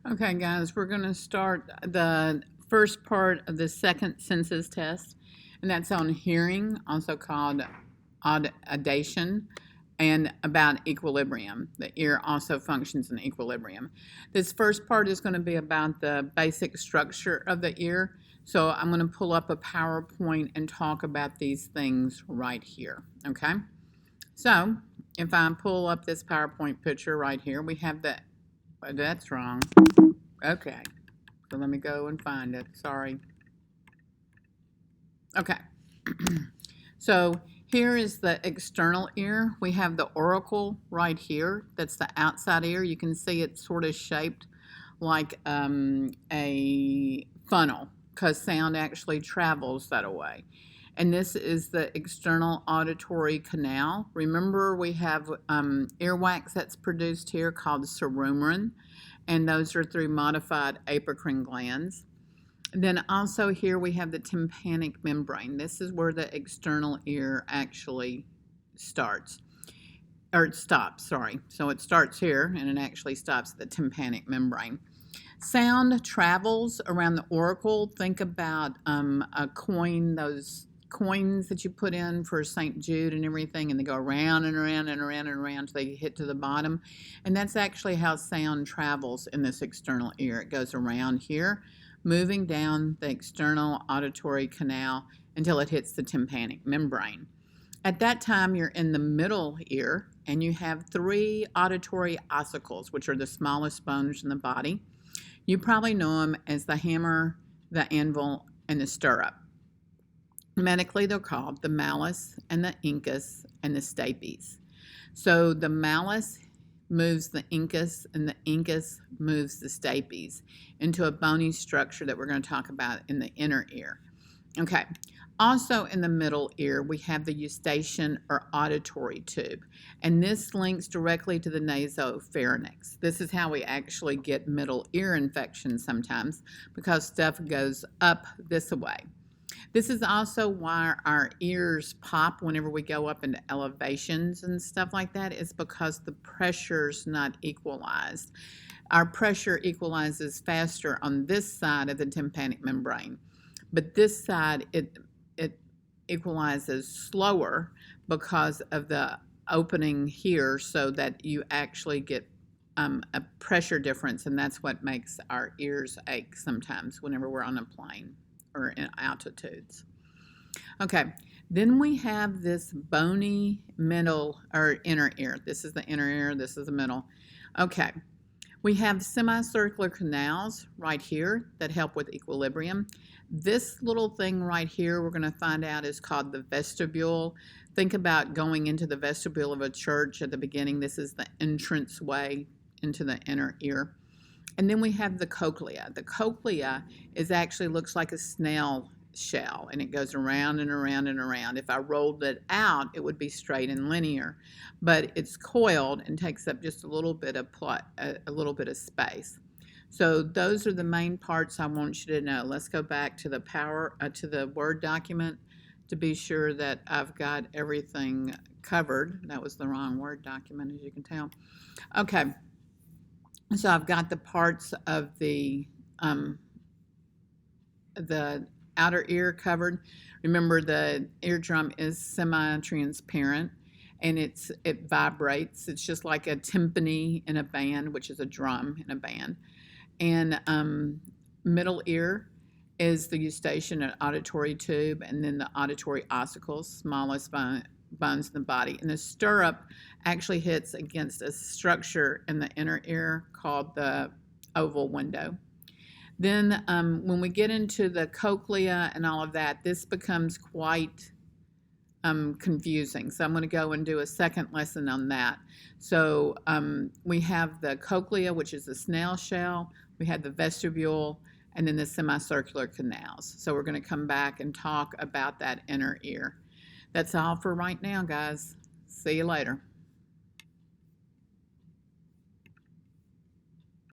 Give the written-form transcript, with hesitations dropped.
Okay, guys, we're going to start the first part of the second senses test, and that's on hearing, also called audation, and about equilibrium. The ear also functions in equilibrium. This first part is going to be about the basic structure of the ear. So I'm going to pull up a PowerPoint and talk about these things right here. Okay? So if I pull up this PowerPoint picture right here, we have the, that's wrong. Okay, so let me go and find it. Sorry. Okay. So here is the external ear. We have the auricle right here. That's the outside ear. You can see it's sort of shaped like a funnel because sound actually travels that way. And this is the external auditory canal. Remember, we have earwax that's produced here called cerumen, and those are through modified apocrine glands. Then also here we have the tympanic membrane. This is where the external ear actually starts, or it stops, sorry. So it starts here and it actually stops at the tympanic membrane. Sound travels around the auricle. Think about a coin, those coins that you put in for St. Jude and everything, and they go around and around and around and around until they hit to the bottom. And that's actually how sound travels in this external ear. It goes around here, moving down the external auditory canal until it hits the tympanic membrane. At that time, you're in the middle ear, and you have 3 auditory ossicles, which are the smallest bones in the body. You probably know them as the hammer, the anvil, and the stirrup. Medically, they're called the malleus and the incus and the stapes. So the malleus moves the incus and the incus moves the stapes into a bony structure that we're going to talk about in the inner ear. Okay. Also in the middle ear, we have the eustachian or auditory tube, and this links directly to the nasopharynx. This is how we actually get middle ear infections sometimes, because stuff goes up this way. This is also why our ears pop whenever we go up into elevations and stuff like that. It's because the pressure's not equalized. Our pressure equalizes faster on this side of the tympanic membrane, but this side it equalizes slower because of the opening here, so that you actually get a pressure difference, and that's what makes our ears ache sometimes whenever we're on a plane or in altitudes. Okay, then we have this bony middle or inner ear. This is the inner ear, this is the middle. Okay, we have semicircular canals right here that help with equilibrium. This little thing right here we're going to find out is called the vestibule. Think about going into the vestibule of a church at the beginning. This is the entrance way into the inner ear. And then we have the cochlea. The cochlea actually looks like a snail shell, and it goes around and around and around. If I rolled it out, it would be straight and linear, but it's coiled and takes up just a little bit of space. So those are the main parts I want you to know. Let's go back to the Word document to be sure that I've got everything covered. That was the wrong Word document, as you can tell. Okay, so I've got the parts of the outer ear covered. Remember, the eardrum is semi-transparent, and it vibrates. It's just like a timpani in a band, which is a drum in a band. And middle ear is the eustachian and auditory tube, and then the auditory ossicles, smallest bones in the body. And the stirrup actually hits against a structure in the inner ear called the oval window. Then when we get into the cochlea and all of that, this becomes quite confusing. So I'm going to go and do a second lesson on that. So we have the cochlea, which is the snail shell. We have the vestibule, and then the semicircular canals. So we're going to come back and talk about that inner ear. That's all for right now, guys. See you later.